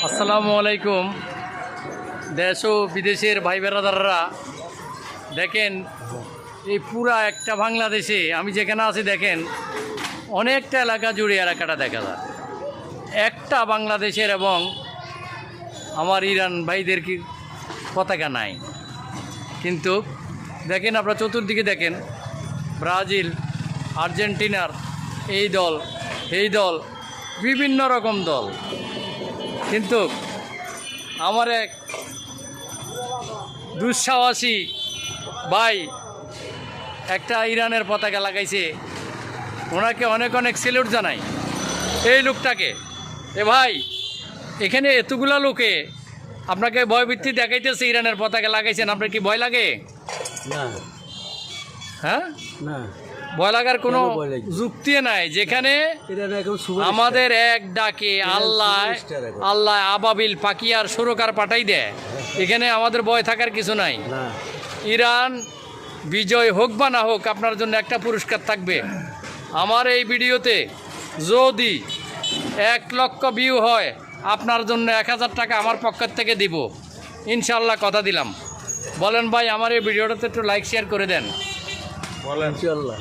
আসসালামু আলাইকুম। দেশ ও বিদেশের ভাই বেরাদাররা, দেখেন এই পুরা একটা বাংলাদেশে আমি যেখানে আছি দেখেন অনেকটা এলাকা জুড়ে এলাকাটা দেখা যায় একটা বাংলাদেশের, এবং আমার ইরান ভাইদের কি পতাকা নাই। কিন্তু দেখেন আপনারা চতুর্দিকে দেখেন ব্রাজিল, আর্জেন্টিনার এই দল এই দল, বিভিন্ন রকম দল। কিন্তু আমার এক দুঃসাহসী ভাই একটা ইরানের পতাকা লাগাইছে, ওনাকে অনেক অনেক স্যালুট জানাই এই লোকটাকে। এ ভাই, এখানে এতগুলা লোকে আপনাকে ভয়ভীতি দেখাইতেছে, ইরানের পতাকা লাগাইছেন, আপনার কি ভয় লাগে? না হ্যাঁ, না, ভয় লাগার কোনো কেন ভয় লাগবে? যুক্তি নাই। যেখানে এটা না এখন সুপারস্টার। আমাদের এক ডাকে আল্লাহ সুপারস্টার এখন। আল্লাহ আবাবিল পাখি আর সুরকার পাঠাই দেয়, এখানে আমাদের ভয় থাকার কিছু নাই। না, ইরান বিজয় হোক বা না হোক, আপনার জন্য একটা পুরস্কার থাকবে। আমার এই ভিডিওতে যদি 1 লক্ষ ভিউ হয়, আপনার জন্য 1000 টাকা আমার পকেট থেকে দিব, ইনশাল্লাহ, কথা দিলাম। বলেন ভাই, আমার এই ভিডিওটাতে একটু লাইক শেয়ার করে দেন। ইনশাআল্লাহ।